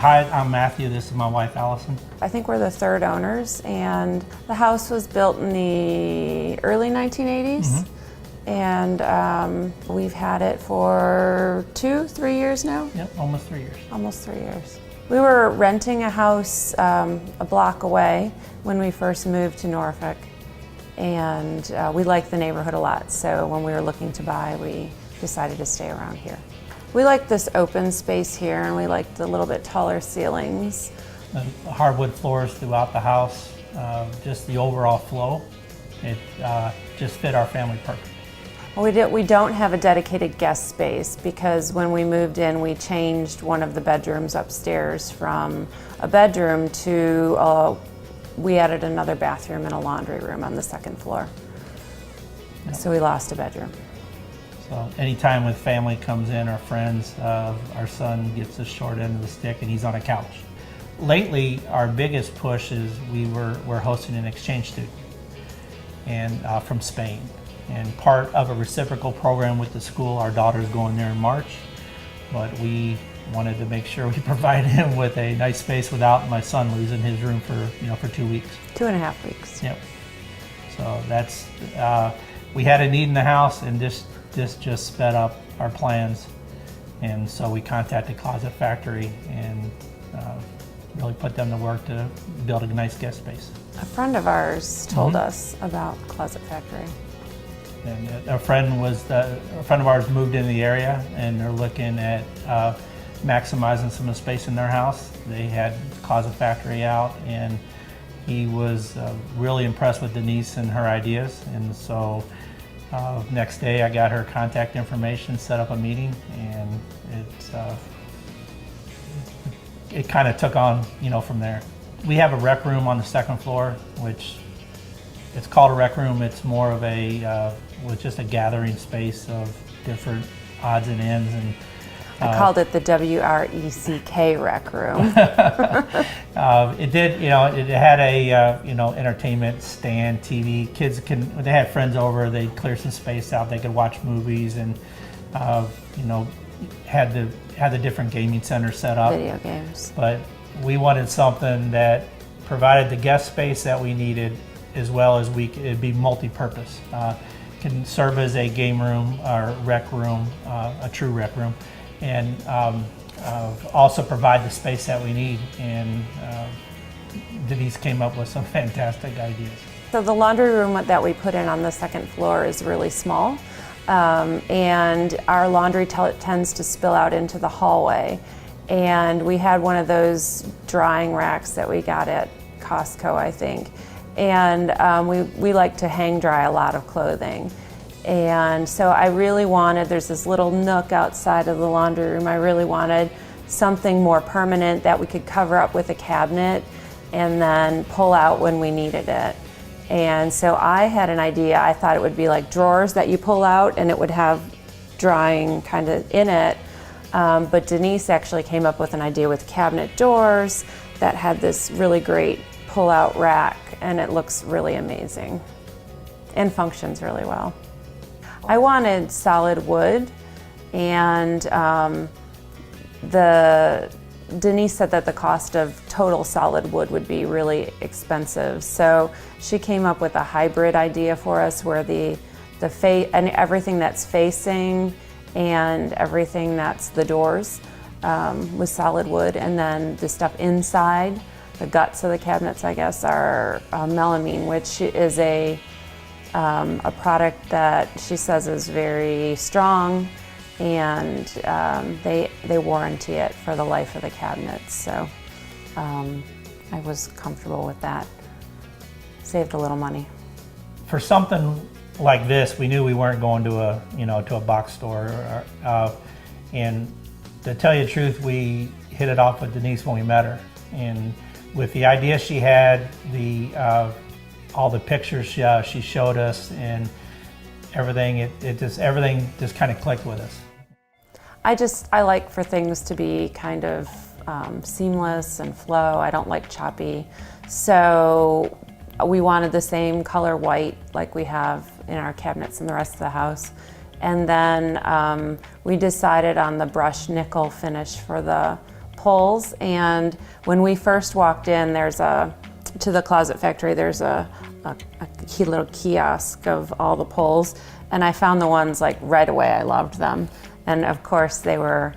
Hi, I'm Matthew. This is my wife, Allison. I think we're the third owners, and the house was built in the early 1980s. And we've had it for 2-3 years now. Yep, almost 3 years. Almost 3 years. We were renting a house a block away when we first moved to Norfolk, and we liked the neighborhood a lot. So when we were looking to buy, we decided to stay around here. We like this open space here, and we like the little bit taller ceilings. The hardwood floors throughout the house, just the overall flow, it just fit our family perfect. We don't have a dedicated guest space because when we moved in, we changed one of the bedrooms upstairs from a bedroom to we added another bathroom and a laundry room on the second floor. Yep. So we lost a bedroom. So anytime with family comes in or friends, our son gets the short end of the stick and he's on a couch. Lately, our biggest push is we're hosting an exchange student and from Spain. And part of a reciprocal program with the school, our daughter's going there in March, but we wanted to make sure we provide him with a nice space without my son losing his room for 2 weeks. 2.5 weeks. Yep. So that's, we had a need in the house, and this just sped up our plans. And so we contacted Closet Factory and really put them to work to build a nice guest space. A friend of ours told us about Closet Factory. And a friend of ours moved into the area, and they're looking at maximizing some of the space in their house. They had Closet Factory out, and he was really impressed with Denise and her ideas. And so next day I got her contact information, set up a meeting, and it kind of took on, from there. We have a rec room on the second floor, which it's called a rec room. It's more of with just a gathering space of different odds and ends. And I called it the WRECK rec room. It did, it had a, entertainment stand, TV. Kids when they had friends over, they'd clear some space out. They could watch movies and, had the different gaming centers set up. Video games. But we wanted something that provided the guest space that we needed, as well as it'd be multi-purpose. Can serve as a game room or rec room, a true rec room, and also provide the space that we need. And Denise came up with some fantastic ideas. So the laundry room that we put in on the second floor is really small, and our laundry tends to spill out into the hallway. And we had one of those drying racks that we got at Costco, I think. And we like to hang dry a lot of clothing. And so I really wanted, there's this little nook outside of the laundry room, I really wanted something more permanent that we could cover up with a cabinet and then pull out when we needed it. And so I had an idea. I thought it would be like drawers that you pull out and it would have drying kind of in it. But Denise actually came up with an idea with cabinet doors that had this really great pull-out rack, and it looks really amazing and functions really well. I wanted solid wood, and Denise said that the cost of total solid wood would be really expensive, so she came up with a hybrid idea for us where and everything that's facing and everything that's the doors was solid wood, and then the stuff inside, the guts of the cabinets, I guess, are melamine, which is a product that she says is very strong, and they warranty it for the life of the cabinets. So I was comfortable with that. Saved a little money. For something like this, we knew we weren't going to a box store, and to tell you the truth, we hit it off with Denise when we met her, and with the idea she had, all the pictures she showed us, and everything, everything just kind of clicked with us. I like for things to be kind of seamless and flow. I don't like choppy, so we wanted the same color white like we have in our cabinets in the rest of the house. And then we decided on the brushed nickel finish for the pulls, and when we first walked in, to the Closet Factory, there's a little kiosk of all the pulls, and I found the ones like right away. I loved them, and of course they were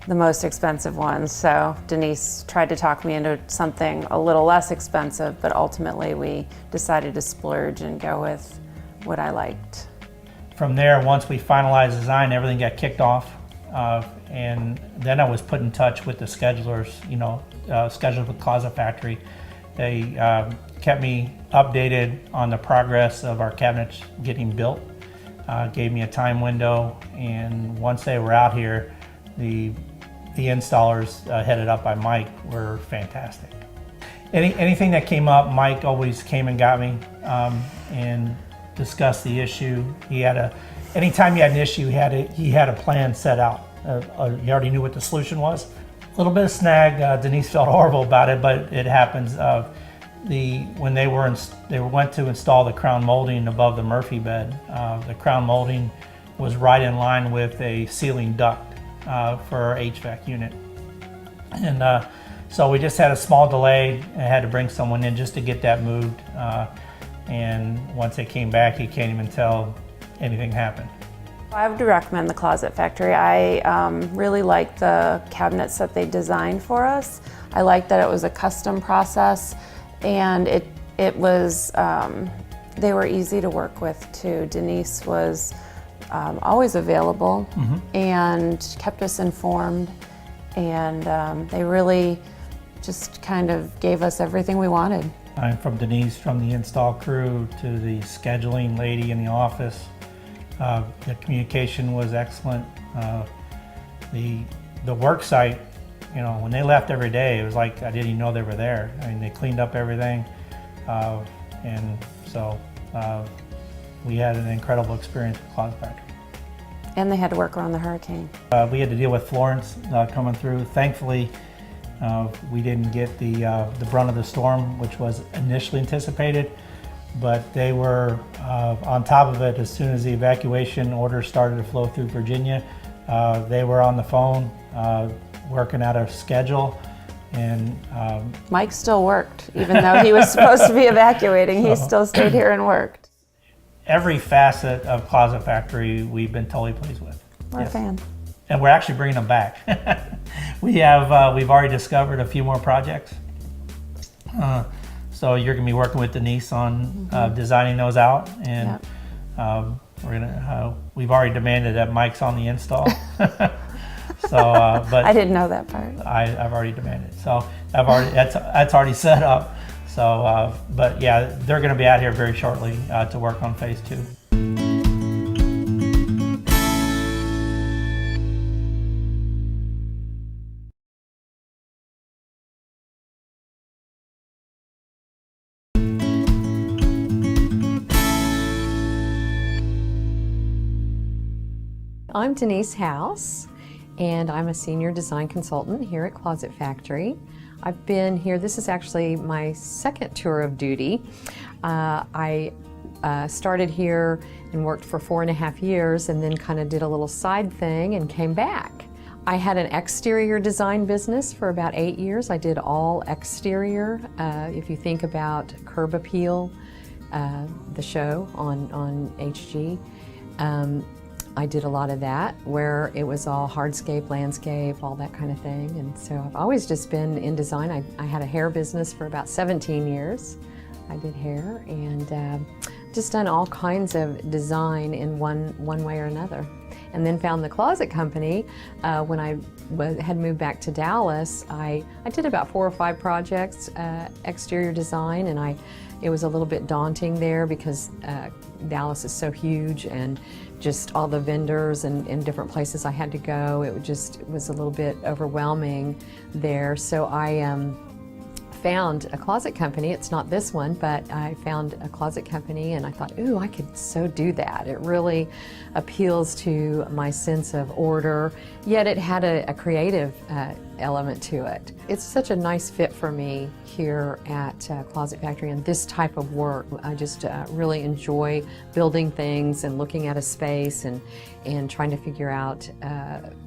the most expensive ones, so Denise tried to talk me into something a little less expensive, but ultimately we decided to splurge and go with what I liked. From there, once we finalized design, everything got kicked off, and then I was put in touch with the schedulers, schedulers with Closet Factory. They kept me updated on the progress of our cabinets getting built, gave me a time window, and once they were out here, the installers headed up by Mike were fantastic. Anything that came up, Mike always came and got me and discussed the issue. Anytime he had an issue, he had a plan set out. He already knew what the solution was. A little bit of snag. Denise felt horrible about it, but it happens. When they went to install the crown molding above the Murphy bed, the crown molding was right in line with a ceiling duct for our HVAC unit, and so we just had a small delay. I had to bring someone in just to get that moved, and once they came back, you can't even tell anything happened. I would recommend the Closet Factory. I really liked the cabinets that they designed for us. I liked that it was a custom process, and it was they were easy to work with too. Denise was always available and kept us informed, and they really just kind of gave us everything we wanted. From Denise, from the install crew to the scheduling lady in the office, the communication was excellent. The work site, when they left every day, it was like I didn't even know they were there. I mean, they cleaned up everything, and so we had an incredible experience with Closet Factory. And they had to work around the hurricane. We had to deal with Florence coming through. Thankfully, we didn't get the brunt of the storm, which was initially anticipated, but they were on top of it as soon as the evacuation orders started to flow through Virginia. They were on the phone, working out a schedule, and Mike still worked, even though he was supposed to be evacuating. He still stayed here and worked. Every facet of Closet Factory we've been totally pleased with. We're a fan. And we're actually bringing them back. We've already discovered a few more projects. So you're going to be working with Denise on designing those out, and we've already demanded that Mike's on the install. So, but I didn't know that part. I've already demanded. So that's already set up. So, but yeah, they're going to be out here very shortly to work on phase 2. I'm Denise House, and I'm a senior design consultant here at Closet Factory. I've been here, this is actually my second tour of duty. I started here and worked for 4.5 years, and then kind of did a little side thing and came back. I had an exterior design business for about 8 years. I did all exterior. If you think about Curb Appeal, the show on HG, I did a lot of that, where it was all hardscape, landscape, all that kind of thing. And so I've always just been in design. I had a hair business for about 17 years. I did hair, and just done all kinds of design in one way or another. And then found the Closet Company. When I had moved back to Dallas, I did about 4 or 5 projects, exterior design, and it was a little bit daunting there because Dallas is so huge, and just all the vendors and different places I had to go. It was a little bit overwhelming there. So I found a closet company. It's not this one, but I found a closet company and I thought, ooh, I could so do that. It really appeals to my sense of order, yet it had a creative element to it. It's such a nice fit for me here at Closet Factory and this type of work. I just really enjoy building things and looking at a space and trying to figure out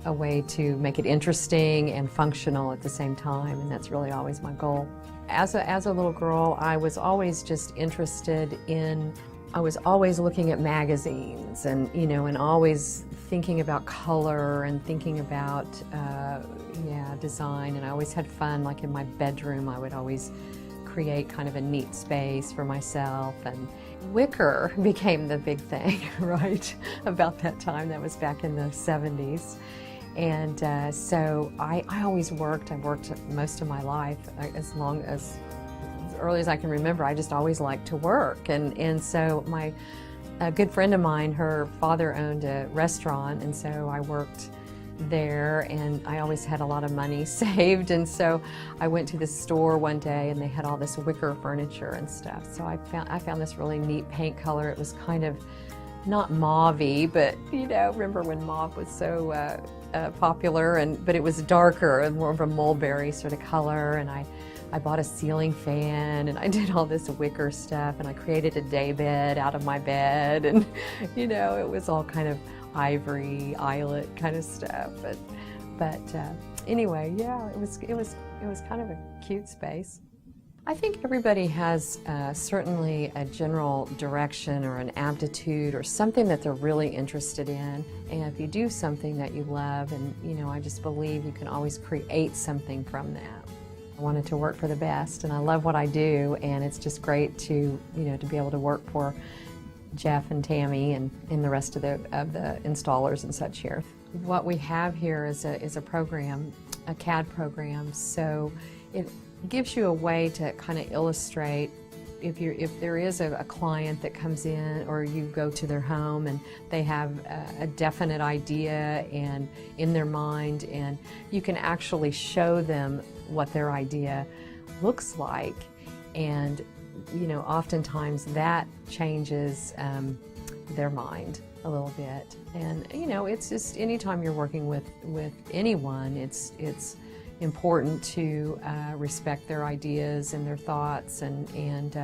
a way to make it interesting and functional at the same time, and that's really always my goal. As a little girl, I was always just interested in, I was always looking at magazines and, you know, and always thinking about color and thinking about, design, and I always had fun, like in my bedroom, I would always create kind of a neat space for myself, and wicker became the big thing, right, about that time. That was back in the 70s. And so I always worked. I worked most of my life, as early as I can remember. I just always liked to work. And so a good friend of mine, her father owned a restaurant, and so I worked there, and I always had a lot of money saved, and so I went to this store one day and they had all this wicker furniture and stuff. So I found this really neat paint color. It was kind of not mauve-y, but you know, remember when mauve was so popular, but it was darker and more of a mulberry sort of color, and I bought a ceiling fan and I did all this wicker stuff, and I created a day bed out of my bed, and you know, it was all kind of ivory, eyelet kind of stuff. But anyway, yeah, it was kind of a cute space. I think everybody has certainly a general direction or an aptitude or something that they're really interested in, and if you do something that you love, and you know, I just believe you can always create something from that. I wanted to work for the best, and I love what I do, and it's just great to, you know, to be able to work for Jeff and Tammy and the rest of the installers and such here. What we have here is a program, a CAD program, so it gives you a way to kind of illustrate if there is a client that comes in, or you go to their home and they have a definite idea and in their mind, and you can actually show them what their idea looks like, and you know, oftentimes that changes their mind a little bit. And you know, it's just anytime you're working with anyone, it's important to respect their ideas and their thoughts, and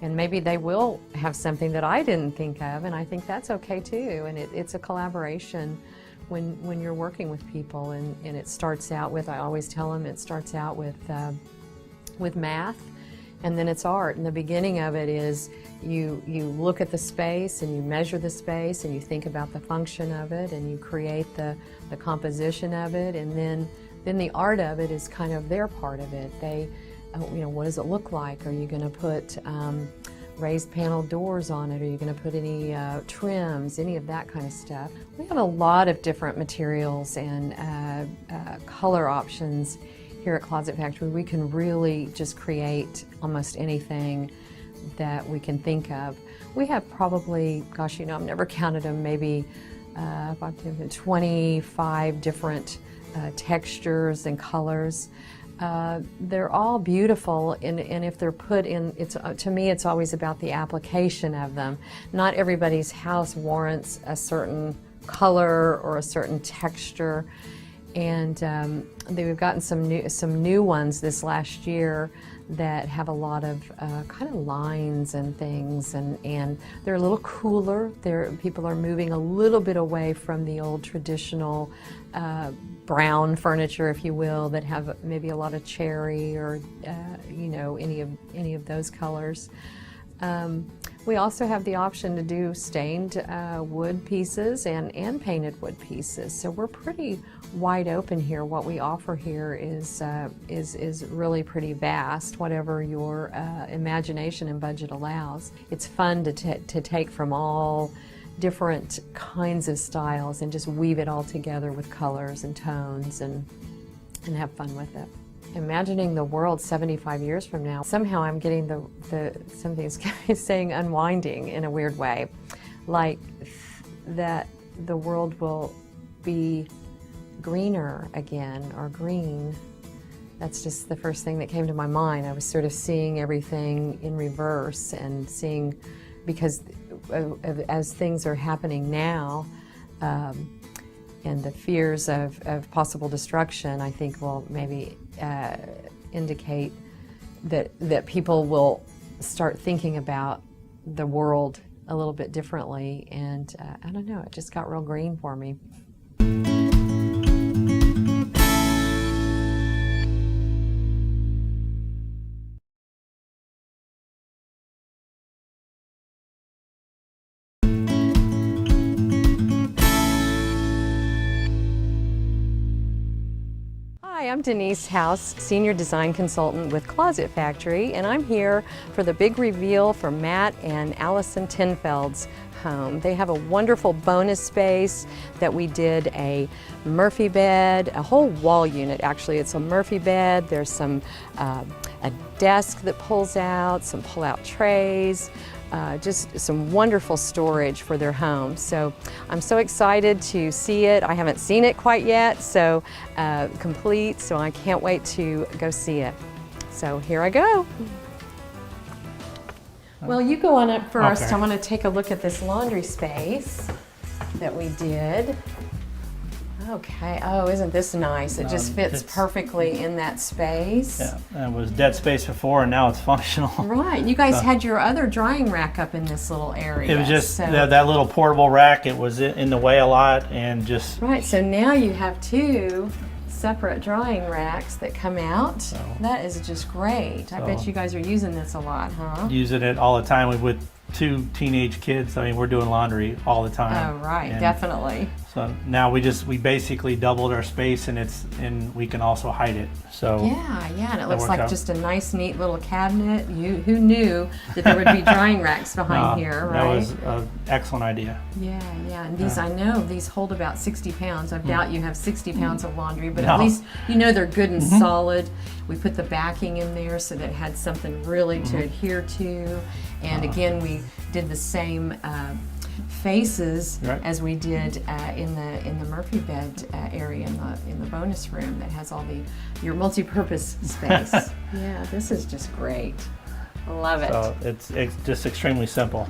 maybe they will have something that I didn't think of, and I think that's okay too. And it's a collaboration when you're working with people, and it starts out with, I always tell them, it starts out with math, and then it's art. And the beginning of it is you look at the space and you measure the space and you think about the function of it and you create the composition of it, and then the art of it is kind of their part of it. They, you know, what does it look like? Are you going to put raised panel doors on it? Are you going to put any trims, any of that kind of stuff? We have a lot of different materials and color options here at Closet Factory. We can really just create almost anything that we can think of. We have probably, gosh, you know, I've never counted them, maybe 25 different textures and colors. They're all beautiful, and if they're put in, to me it's always about the application of them. Not everybody's house warrants a certain color or a certain texture, and we've gotten some new ones this last year that have a lot of kind of lines and things, and they're a little cooler. People are moving a little bit away from the old traditional brown furniture, if you will, that have maybe a lot of cherry or you know, any of those colors. We also have the option to do stained wood pieces and painted wood pieces. So we're pretty wide open here. What we offer here is really pretty vast, whatever your imagination and budget allows. It's fun to take from all different kinds of styles and just weave it all together with colors and tones and have fun with it. Imagining the world 75 years from now, somehow I'm getting something's saying unwinding in a weird way, like that the world will be greener again, or green, That's just the first thing that came to my mind. I was sort of seeing everything in reverse and seeing, because as things are happening now, and the fears of possible destruction, I think will maybe indicate that people will start thinking about the world a little bit differently, and I don't know, it just got real green for me. Hi, I'm Denise House, Senior Design Consultant with Closet Factory, and I'm here for the big reveal for Matt and Allison Tenfeld's home. They have a wonderful bonus space that we did a Murphy bed, a whole wall unit actually. It's a Murphy bed, there's some a desk that pulls out, some pull-out trays, just some wonderful storage for their home. So I'm so excited to see it. I haven't seen it quite yet, so complete, so I can't wait to go see it. So here I go. Well, you go on up first. Okay. I want to take a look at this laundry space that we did. Okay, oh, isn't this nice? It just fits perfectly in that space. Yeah, it was dead space before, and now it's functional. Right, you guys had your other drying rack up in this little area. It was just that little portable rack. It was in the way a lot, and just... Right, so now you have two separate drying racks that come out. That is just great. I bet you guys are using this a lot, huh? Using it all the time with two teenage kids. I mean, we're doing laundry all the time. Oh, right, and definitely. So now we basically doubled our space, and we can also hide it. So yeah, and it looks worked like out. just a nice, neat little cabinet. Who knew that there would be drying racks behind here, right? That was an excellent idea. Yeah, and these, I know, these hold about 60 pounds. I doubt you have 60 pounds of laundry, but No. at least you know they're good and solid. We put the backing in there so that it had something really to adhere to. And again, we did the same faces as we did in the Murphy bed area in the bonus room that has all your multi-purpose space. Yeah, this is just great. I love it. So it's just extremely simple.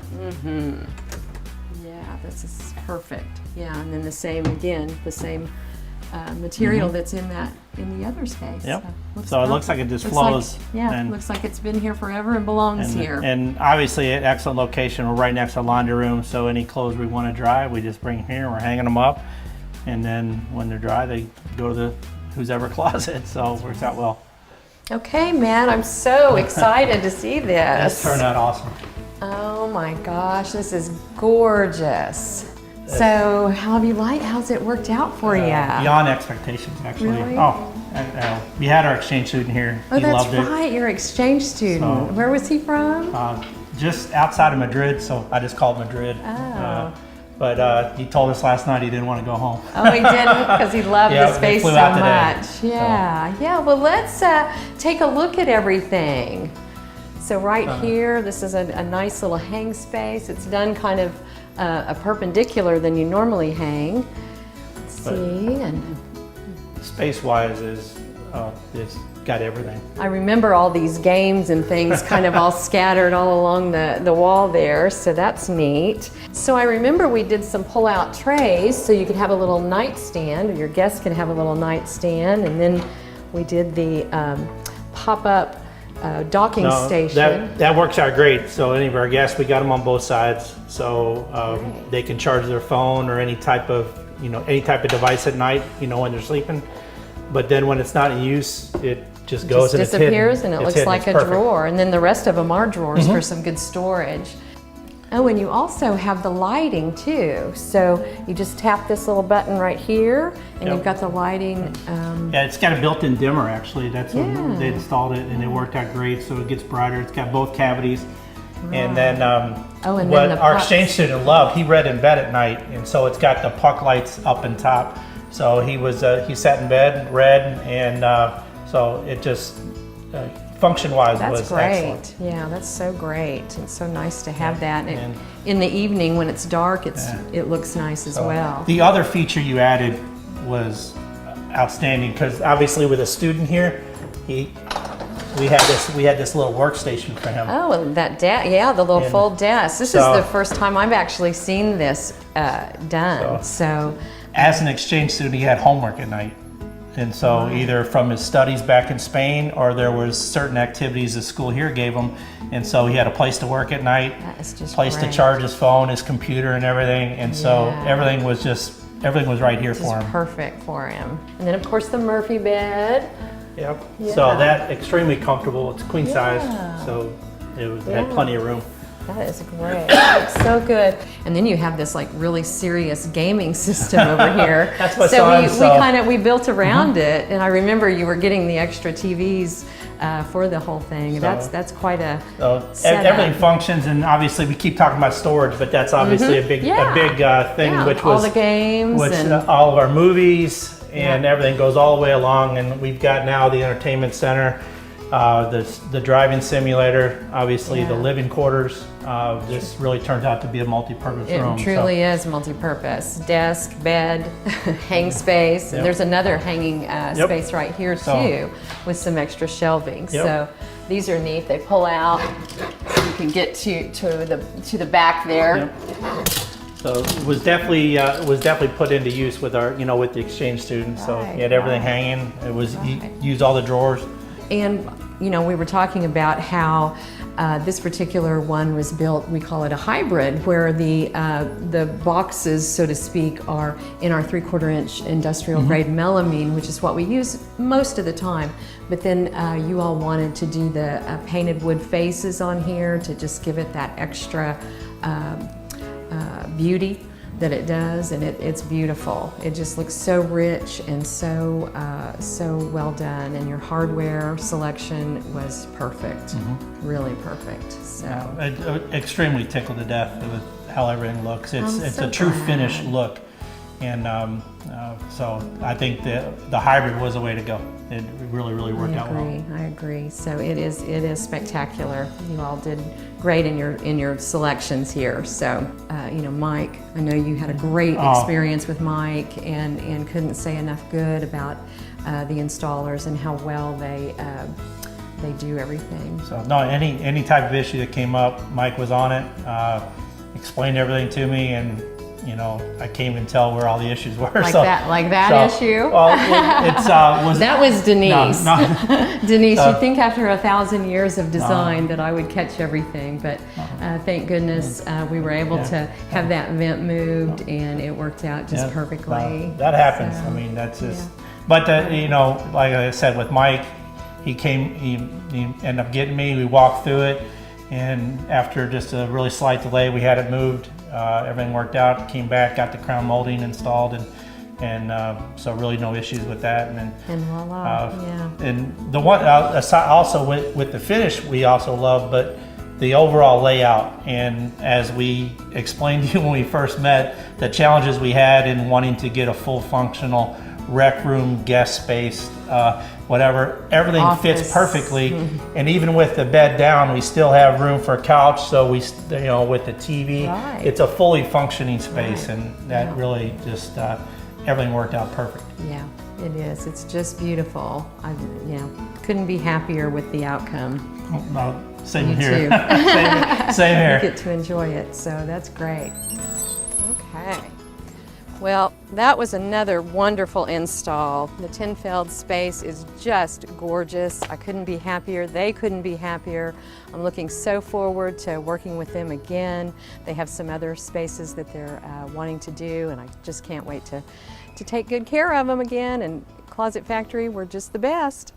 Yeah, this is perfect. Yeah, and then the same material that's in the other space. Yep. So It looks like it just flows. It looks like it's been here forever and belongs here. And obviously, an excellent location. We're right next to the laundry room, so any clothes we want to dry, we just bring here. We're hanging them up, and then when they're dry, they go to the who's ever closet. So it works out well. Okay, Matt, I'm so excited to see this. This turned out awesome. Oh my gosh, this is gorgeous. So, how's it worked out for you? Beyond expectations, actually. Really? We had our exchange student here. Oh, He that's loved it. right, your exchange student. So- Where was he from? Just outside of Madrid, so I just call it Madrid. Oh. But he told us last night he didn't want to go home. Oh, he didn't, because he loved Yeah, the they space flew so out today. much. Yeah. Well, let's take a look at everything. So right here, this is a nice little hang space. It's done kind of a perpendicular than you normally hang. Let's see. And Space-wise, it's got everything. I remember all these games and things kind of all scattered all along the wall there, so that's neat. So I remember we did some pull-out trays so you could have a little nightstand, or your guests could have a little nightstand, and then we did the pop-up docking station. That works out great. So any of our guests, we got them on both sides, so they can charge their phone or any type of device at night, when they're sleeping. But then when it's not in use, it just goes and disappears, it's hidden. and it It's looks hidden. like It's a perfect. drawer, and then the rest of them are drawers for some good storage. Oh, and you also have the lighting too. So you just tap this little button right here, and you've got the lighting. Yeah, it's got a built-in dimmer actually. That's Yeah. when they installed it, and it worked out great. So it gets brighter. It's got both cavities. And then and what then the our pucks. exchange student loved, he read in bed at night, and so it's got the puck lights up and top. So he sat in bed, read, and so it just function-wise That's was great. excellent. Yeah, that's so great. It's so nice to have that. And in the evening when it's dark, it looks nice as well. The other feature you added was outstanding, because obviously with a student here, we had this little workstation for him. Oh, and that yeah, the little fold desk. This is the first time I've actually seen this done. So, as an exchange student, he had homework at night. And so either from his studies back in Spain, or there was certain activities the school here gave him. And so he had a place to work at night, that is just place great. to charge his phone, his computer and everything. And so everything was right here for him. Perfect for him. And then of course the Murphy bed. Yep. Yeah. So that extremely comfortable. It's queen size. So it had plenty of room. That is great. That looks so good. And then you have this like really serious gaming system over here. That's my so son. we built around it, and I remember you were getting the extra TVs for the whole thing. So, that's quite a setup. Everything functions, and obviously we keep talking about storage, but that's obviously a big thing, which was all the games, and all of our movies, and everything goes all the way along. And we've got now the entertainment center. The driving simulator, obviously the living quarters. This really turns out to be a multi-purpose room. It truly is multi-purpose. Desk, bed, hang space, and there's another hanging space right here too, with some extra shelving. So these are neat. They pull out, so you can get to the back there. So it was definitely put into use with our with the exchange students. So you had everything hanging. It was you used all the drawers. And we were talking about how this particular one was built, we call it a hybrid, where the boxes, so to speak, are in our 3/4 inch industrial grade melamine, which is what we use most of the time. But then you all wanted to do the painted wood faces on here to just give it that extra beauty that it does, and it's beautiful. It just looks so rich and so well done, and your hardware selection was perfect, really perfect. So extremely tickled to death with how everything looks. It's a true finished look, and so I think the hybrid was the way to go. It really worked out well. I agree. So it is spectacular. You all did great in your selections here. So Mike, I know you had a great experience with Mike, and couldn't say enough good about the installers and how well they do everything. So no, any type of issue that came up, Mike was on it, explained everything to me, and I can't even tell where all the issues were. Like that issue? Well, that was Denise. No. Denise, you'd think after 1,000 years of design that I would catch everything, but thank goodness we were able to have that vent moved, and it worked out just perfectly. That happens. So, I mean, that's just. But like I said, with Mike, he ended up getting me. We walked through it, and after just a really slight delay, we had it moved. Everything worked out, came back, got the crown molding installed, and so really no issues with that. And voila, And the one also with the finish we also love, but the overall layout. And as we explained to you when we first met, the challenges we had in wanting to get a full functional rec room, guest space, whatever, everything fits perfectly. And even with the bed down, we still have room for a couch. So we, with the TV, it's a fully functioning space, and that really just everything worked out perfect. Yeah, it is. It's just beautiful. I couldn't be happier with the outcome. Same You here. too. Same here. You get to enjoy it, so that's great. Okay. Well, that was another wonderful install. The Tinfeld space is just gorgeous. I couldn't be happier. They couldn't be happier. I'm looking so forward to working with them again. They have some other spaces that they're wanting to do, and I just can't wait to take good care of them again. And Closet Factory, we're just the best.